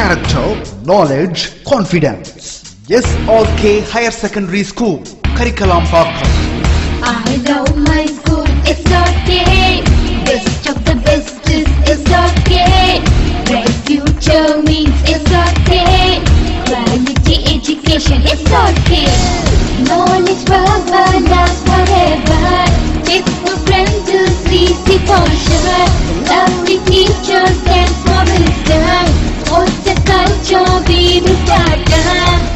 character, knowledge, confidence. SRK Higher Secondary School, Karikalambakkam. I love my school, it's okay. Best of the best is it's okay. Bright future means it's okay. Quality education, it's okay. Knowledge forever, love forever. It's the friends to see for sure. Lovely teachers and wisdom. What's the culture we will start?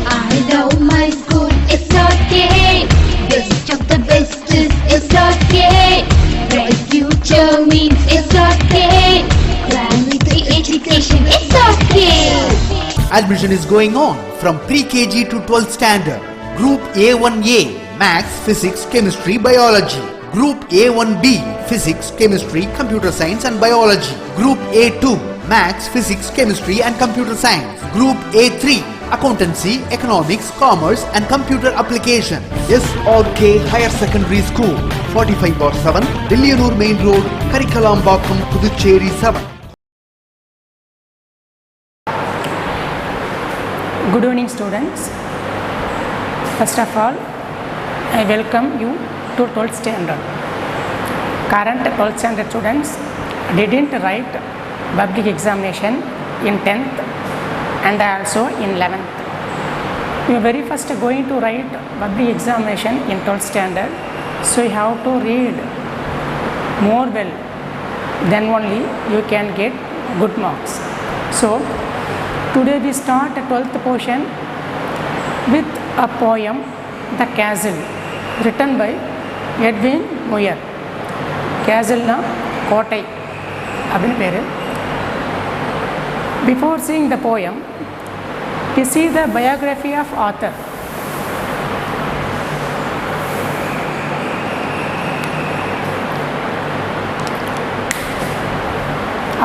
I love my school, it's okay. Best of the best is it's okay. Bright future means it's okay. Quality education, it's okay. Admission is going on from pre-KG to 12th standard. Group A1A, Maths, Physics, Chemistry, Biology. Group A1B, Physics, Chemistry, Computer Science and Biology. Group A2, Maths, Physics, Chemistry and Computer Science. Group A3, Accountancy, Economics, Commerce and Computer Application. SRK Higher Secondary School, 45/7, Dilliyanur Main Road, Karikalambakkam, Puducherry 7. Good evening, students. First of all, I welcome you to 12th standard. Current 12th standard students didn't write public examination in 10th and also in 11th. You are very first going to write public examination in 12th standard, so you have to read more well, then only you can get good marks. So today we start a 12th portion with a poem, The Castle, written by Edwin Muir. Castle na Kotai abin peru. Before seeing the poem, we see the biography of author.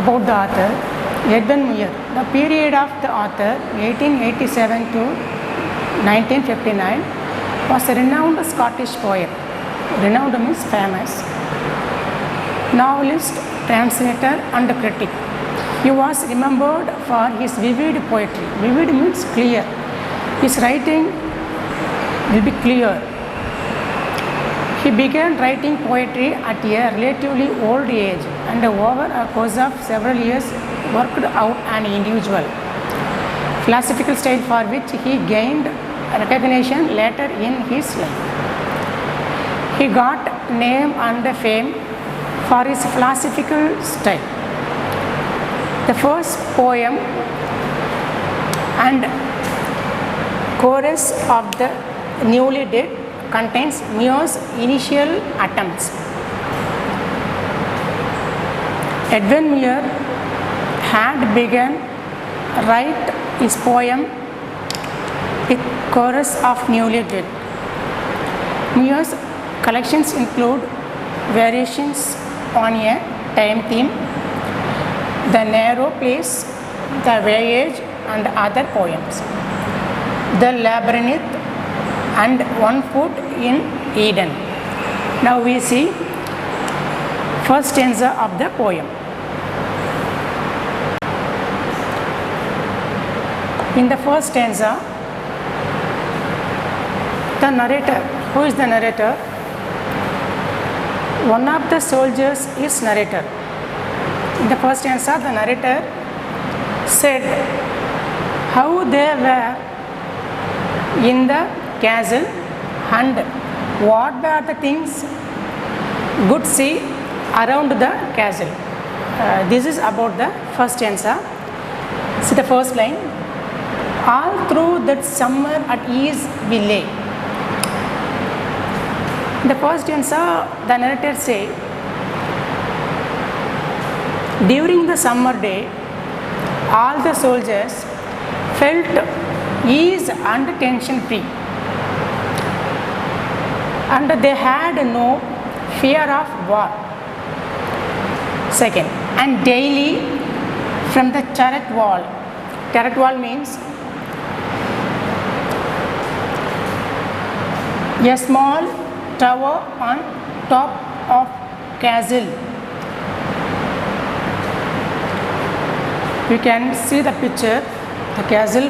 About the author, Edwin Muir. The period of the author, 1887 to 1959, was a renowned Scottish poet. Renowned means famous. Novelist, translator and critic. He was remembered for his vivid poetry. Vivid means clear. His writing will be clear. He began writing poetry at a relatively old age and over a course of several years worked out an individual philosophical style for which he gained recognition later in his life. He got name and fame for his philosophical style. The first poem and chorus of the Newly Dead contains Muir's initial attempts. Edwin Muir had begun write his poem with chorus of Newly Dead. Muir's collections include variations on a time theme, The Narrow Place, The Voyage and other poems, The Labyrinth and One Foot in Eden. Now we see first stanza of the poem. In the first stanza, the narrator, who is the narrator? One of the soldiers is narrator. In the first stanza, the narrator said how they were in the castle and what were the things good see around the castle. This is about the first stanza. See the first line. All through that summer at ease we lay. In the first stanza, the narrator say, during the summer day, all the soldiers felt ease and tension free, and they had no fear of war. Second, and daily from the turret wall means a small tower on top of castle. You can see the picture. The castle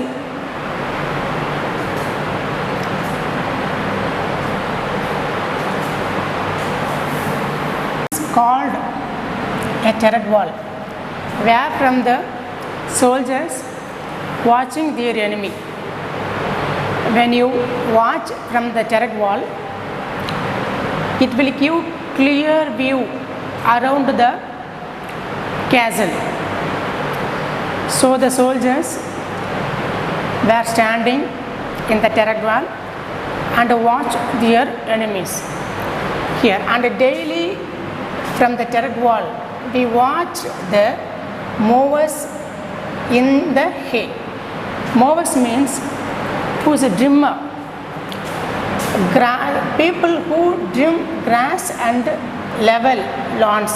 is called a turret wall, where from the soldiers watching their enemy. When you watch from the turret wall, it will give clear view around the castle. So the soldiers were standing in the turret wall and watch their enemies here. And daily from the turret wall, we watch the mowers in the hay. Mowers means who's a trimmer. People who trim grass and level lawns.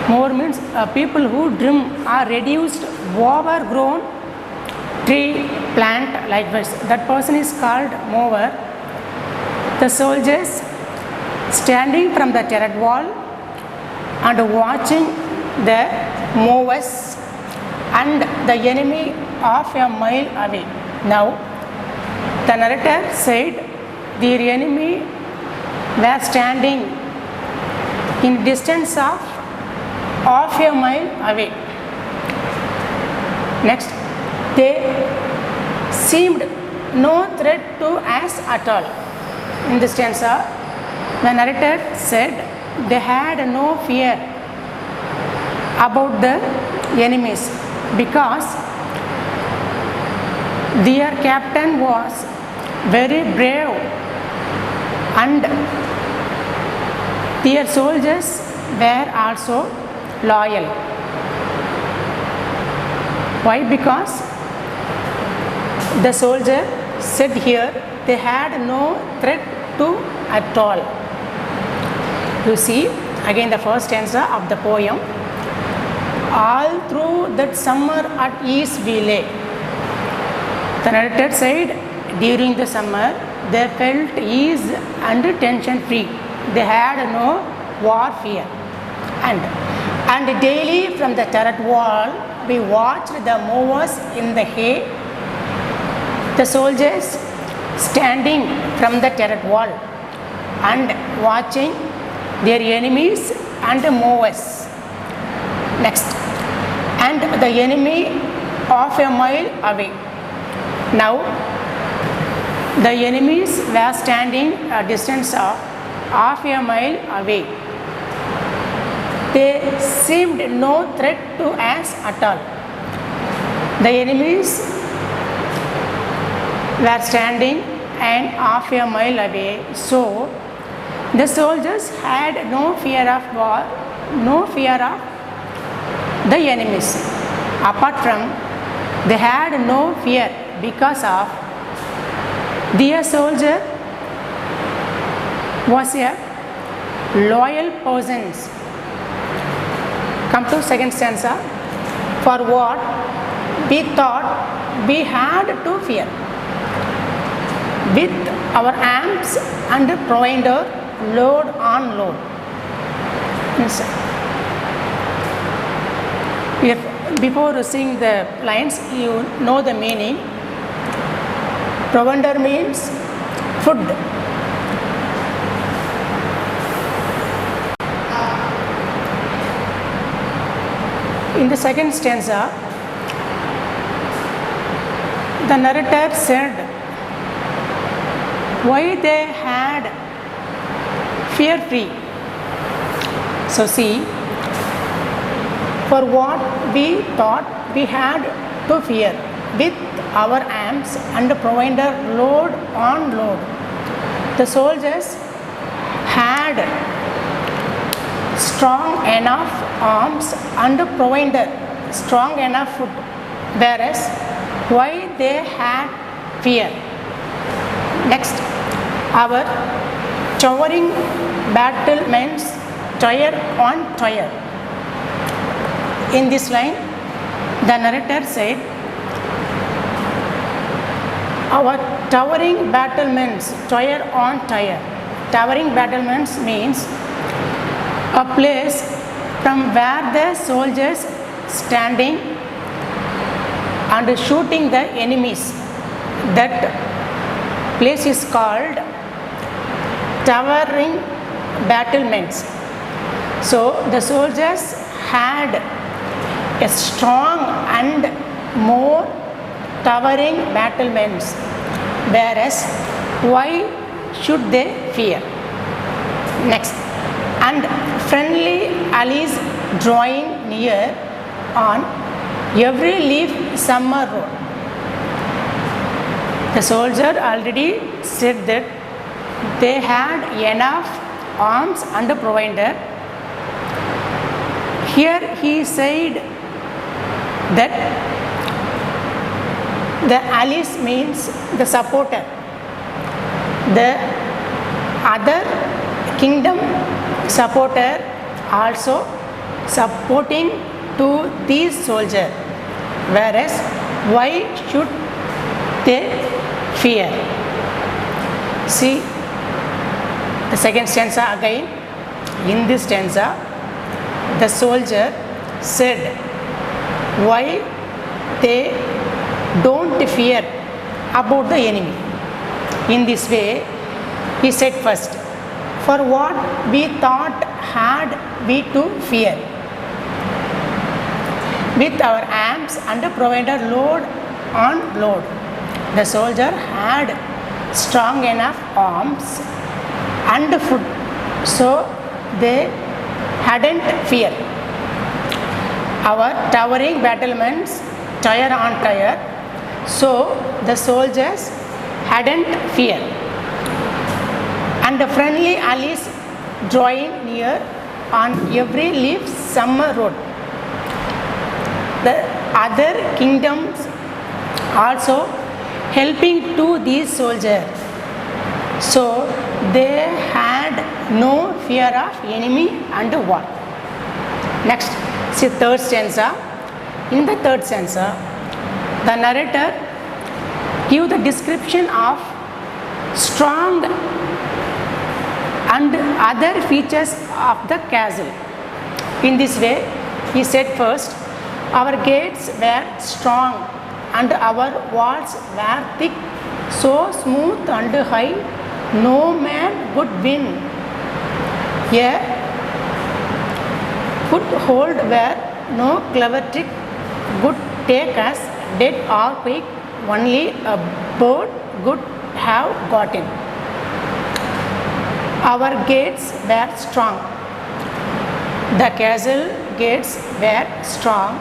Mower means people who trim or reduced overgrown tree plant like this. That person is called mower. The soldiers standing from the turret wall and watching the mowers and the enemy of a mile away. Now, the narrator said their enemy were standing in distance of half a mile away. Next, they seemed no threat to us at all. In this stanza, the narrator said they had no fear about the enemies because their captain was very brave and their soldiers were also loyal. Why? Because the soldier said here they had no threat to at all. You see again the first stanza of the poem. All through that summer at ease we lay. The narrator said during the summer they felt ease and tension free. They had no warfare. And daily from the turret wall we watched the mowers in the hay, the soldiers standing from the turret wall and watching their enemies and mowers. Next, and the enemy of a mile away. Now, the enemies were standing a distance of half a mile away. They seemed no threat to us at all. The enemies were standing and half a mile away, so the soldiers had no fear of war, no fear of the enemies. Apart from, they had no fear because of their soldier was a loyal person. Come to second stanza. For what we thought we had to fear, with our arms and provender load on load. If before seeing the lines you know the meaning. Provender means food. In the second stanza, the narrator said why they had fear free. So see, for what we thought we had to fear, with our arms and provender load on load. The soldiers had strong enough arms and provender strong enough food, whereas why they had fear. Next, our towering battlements tier on tier. In this line, the narrator said, our towering battlements tier on tier. Towering battlements means a place from where the soldiers standing and shooting the enemies. That place is called towering battlements. So the soldiers had a strong and more towering battlements, whereas why should they fear? Next, and friendly allies drawing near on every leaf summer road. The soldier already said that they had enough arms and provider. Here he said that the allies means the supporter. The other kingdom supporter also supporting to these soldiers, whereas why should they fear? See the second stanza again. In this stanza, the soldier said why they don't fear about the enemy. In this way, he said first, for what we thought had we to fear? With our arms and provider load on load, the soldier had strong enough arms and food, so they hadn't fear. Our towering battlements tire on tire, so the soldiers hadn't fear. And the friendly allies drawing near on every leaf summer road. The other kingdoms also helping to these soldiers, so they had no fear of enemy and war. Next, see third stanza. In the third stanza, the narrator give the description of strong and other features of the castle. In this way, he said first, our gates were strong and our walls were thick, so smooth and high, no man would win a foothold where no clever trick would take us dead or quick, only a bird could have gotten. Our gates were strong. The castle gates were strong.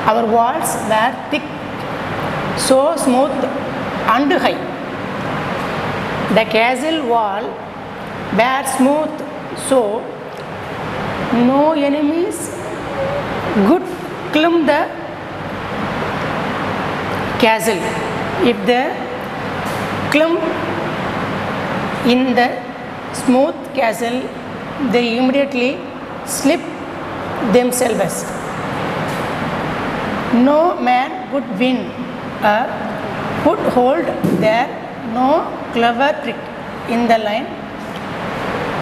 Our walls were thick, so smooth and high. The castle wall were smooth, so no enemies could climb the castle. If they climb in the smooth castle, they immediately slip themselves. No man would win a foothold there, no clever trick. In the line,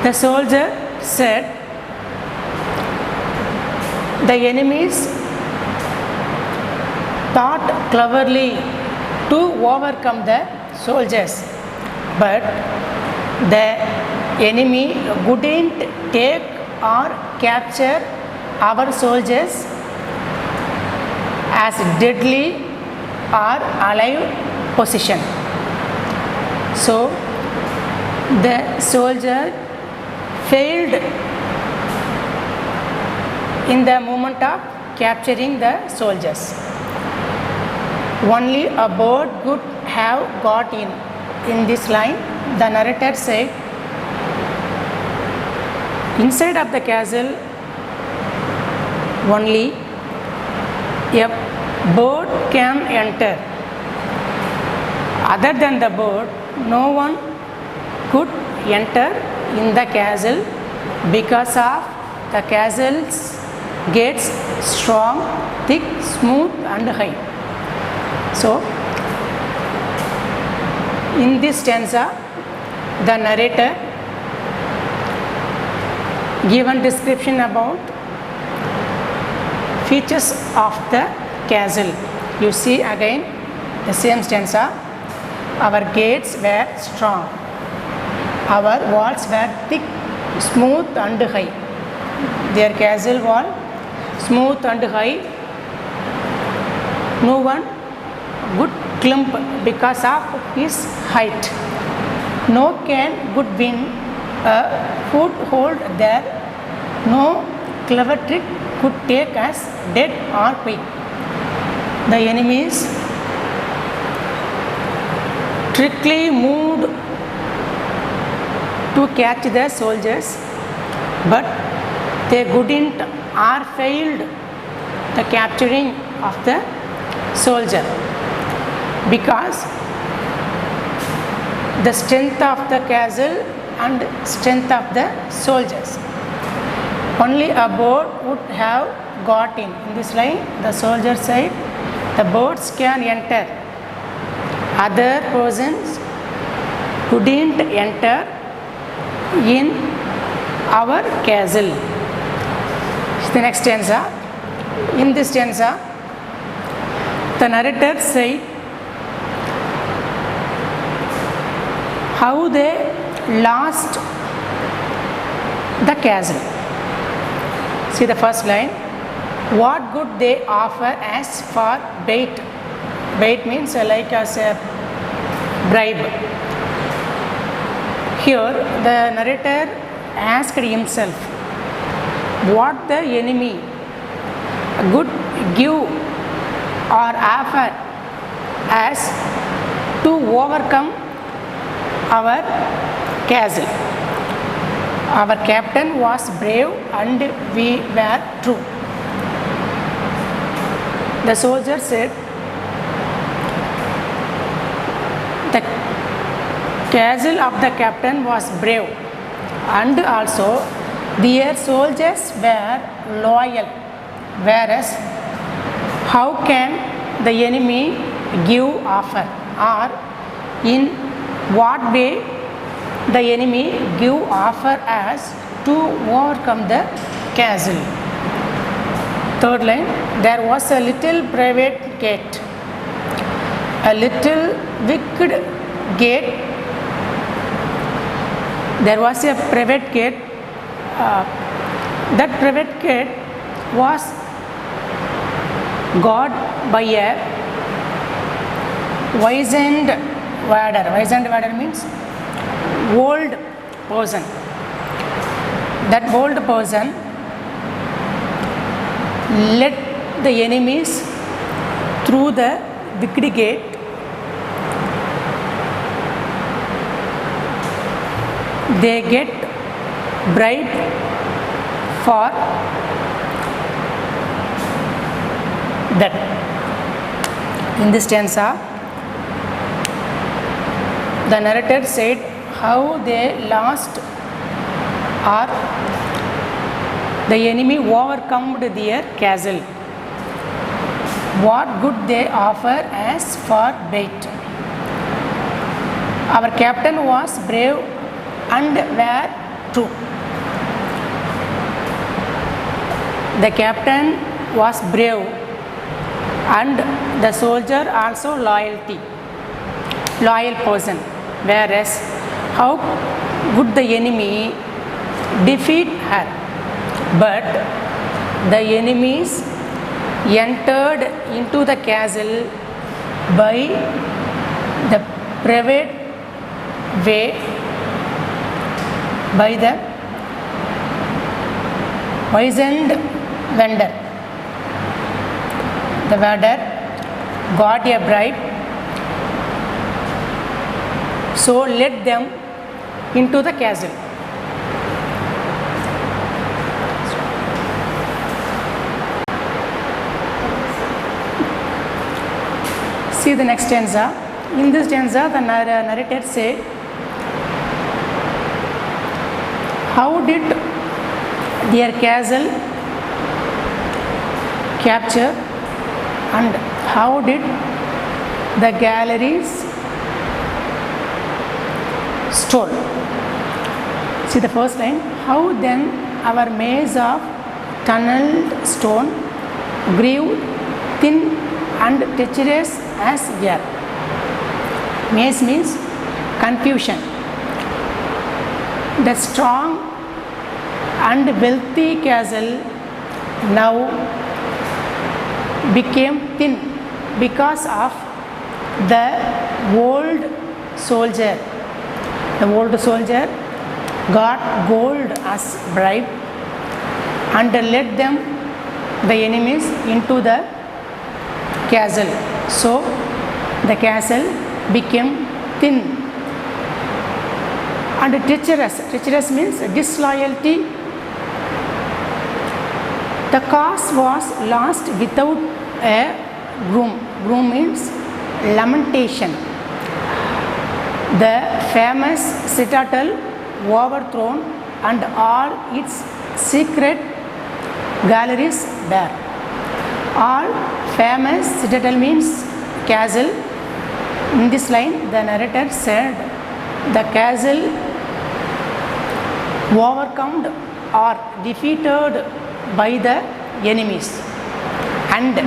the soldier said, the enemies thought cleverly to overcome the soldiers, but the enemy wouldn't take or capture our soldiers as deadly or alive position. So the soldier failed in the moment of capturing the soldiers. Only a bird could have got in. In this line, the narrator said, inside of the castle, only a bird can enter. Other than the bird, no one could enter in the castle because of the castle's gates strong, thick, smooth and high. So, in this stanza, the narrator given description about features of the castle. You see again the same stanza. Our gates were strong. Our walls were thick, smooth and high. Their castle wall smooth and high. No one would climb because of his height. No can would win a foothold there. No clever trick could take us dead or quick. The enemies trickily moved to catch the soldiers, but they couldn't or failed the capturing of the soldier because the strength of the castle and strength of the soldiers. Only a boat would have got in. In this line, the soldier said, the boats can enter. Other persons couldn't enter in our castle. The next stanza. In this stanza, the narrator said how they lost the castle. See the first line. What could they offer as for bait? Bait means like as a bribe. Here the narrator asked himself what the enemy could give or offer as to overcome our castle. Our captain was brave and we were true. The soldier said, the castle of the captain was brave and also their soldiers were loyal, whereas how can the enemy give offer, or in what way the enemy give offer as to overcome the castle. Third line, there was a little private gate, a little wicket gate. There was a private gate. That private gate was guarded by a wizened warder. Wizened warder means old person. That old person led the enemies through the wicket gate. They get bribed for that. In this stanza, the narrator said how they lost or the enemy overcome their castle. What could they offer as for bait? Our captain was brave and were true. The captain was brave and the soldier also loyal person, whereas how would the enemy defeat her? But the enemies entered into the castle by the private way, by the wizened vendor. The vendor got a bribe, so led them into the castle. See the next stanza. In this stanza, the narrator said, how did their castle capture and how did the galleries stole? See the first line. How then our maze of tunneled stone grew thin and treacherous as air. Maze means confusion. The strong and wealthy castle now became thin because of the old soldier. The old soldier got gold as bribe and led them, the enemies, into the castle. So the castle became thin. And treacherous. Treacherous means disloyalty. The cause was lost without a groom. Groom means lamentation. The famous citadel overthrown and all its secret galleries bare. All famous citadel means castle. In this line, the narrator said the castle overcome or defeated by the enemies, and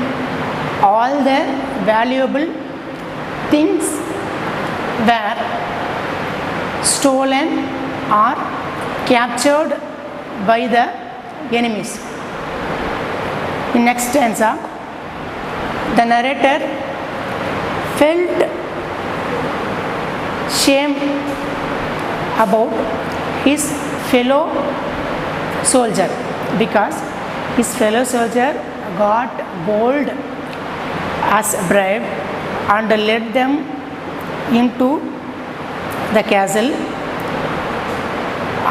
all the valuable things were stolen or captured by the enemies. In next stanza, the narrator felt shame about his fellow soldier because his fellow soldier got gold as a bribe and led them into the castle.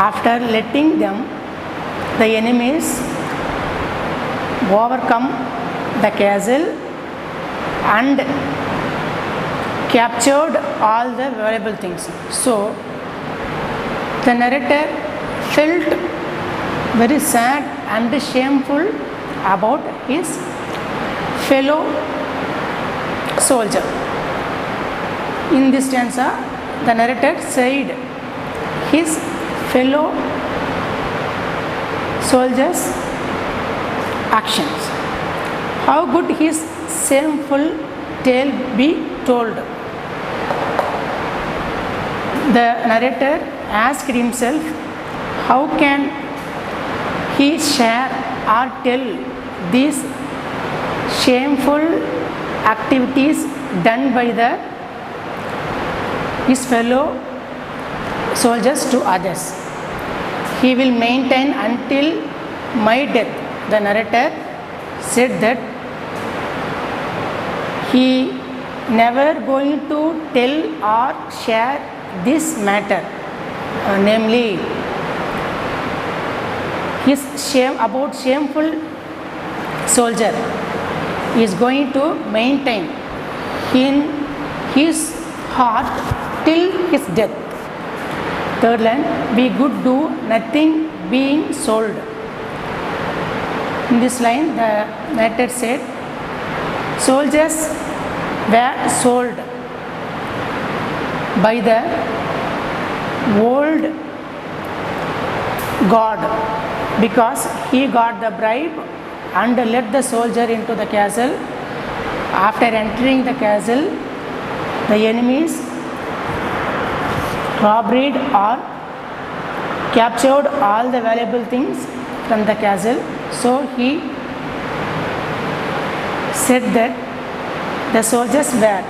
After letting them, the enemies overcome the castle and captured all the valuable things. So the narrator felt very sad and shameful about his fellow soldier. In this stanza, the narrator said his fellow soldiers' actions. How could his shameful tale be told? The narrator asked himself, how can he share or tell these shameful activities done by his fellow soldiers to others? He will maintain until my death. The narrator said that he never going to tell or share this matter, namely his shame about shameful soldier. He is going to maintain in his heart till his death. Third line, we could do nothing being sold. In this line, the narrator said, soldiers were sold by the old god because he got the bribe and led the soldier into the castle. After entering the castle, the enemies robbed or captured all the valuable things from the castle. So he said that the soldiers were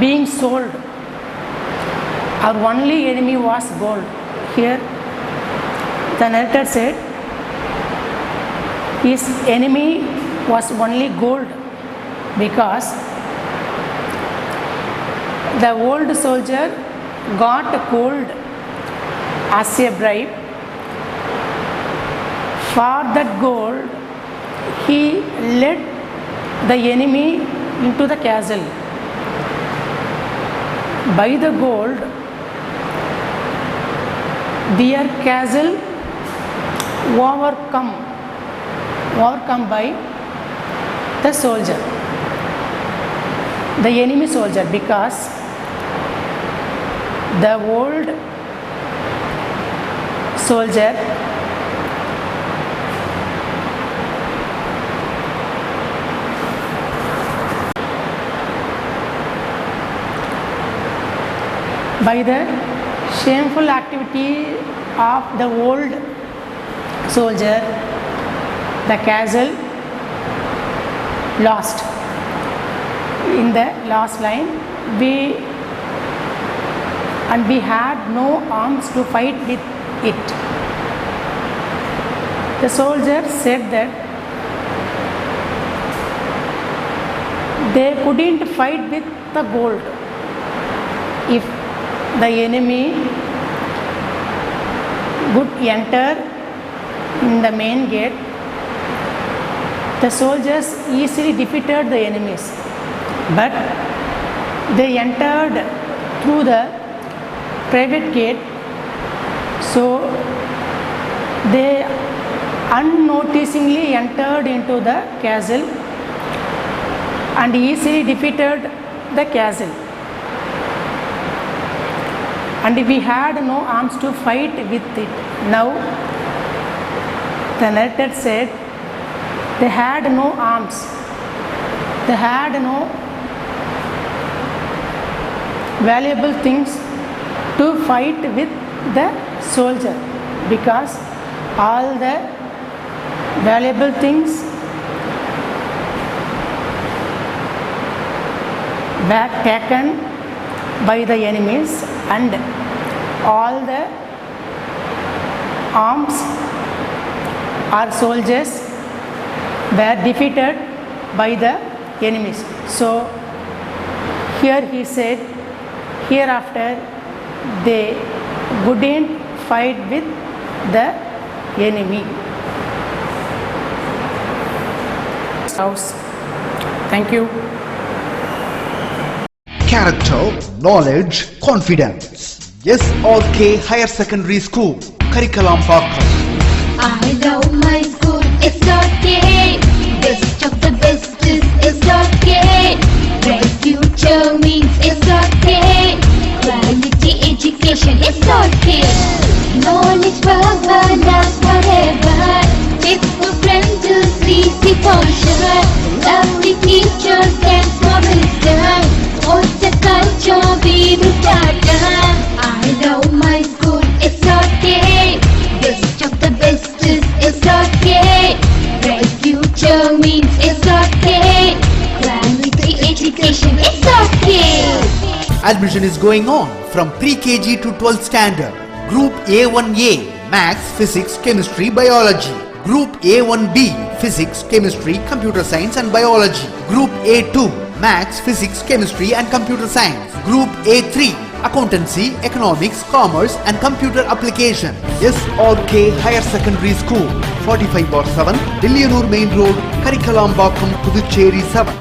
being sold. Our only enemy was gold. Here the narrator said his enemy was only gold because the old soldier got gold as a bribe. For that gold, he led the enemy into the castle. By the gold, their castle overcome by the soldier, the enemy soldier, because the old soldier by the shameful activity of the old soldier, the castle lost. In the last line, we had no arms to fight with it. The soldier said that they couldn't fight with the gold. If the enemy would enter in the main gate, the soldiers easily defeated the enemies. But they entered through the private gate, so they unnoticingly entered into the castle and easily defeated the castle. And we had no arms to fight with it. Now, the narrator said they had no arms, they had no valuable things to fight with the soldier, because all the valuable things were taken by the enemies, and all the arms or soldiers were defeated by the enemies. So here he said, hereafter they wouldn't fight with the enemy. House. Thank you. Character, knowledge, confidence. SRK Higher Secondary School, Karikalambakkam. I love my school, it's okay. Best of the best is okay. Bright future means it's okay. Quality education is okay. Knowledge forever, last forever. Faithful friends to see the culture. Lovely teachers and promises. What's the culture we will start? I love my school, it's okay. Best of the best is okay. Bright future means it's okay. Quality education is okay. Admission is going on from pre-KG to 12th standard. Group A1A, Maths, Physics, Chemistry, Biology. Group A1B, Physics, Chemistry, Computer Science and Biology. Group A2, Maths, Physics, Chemistry and Computer Science. Group A3, Accountancy, Economics, Commerce and Computer Application. SRK Higher Secondary School, 45/7, Dillianur Main Road, Karikalambakkam, Puducherry 7.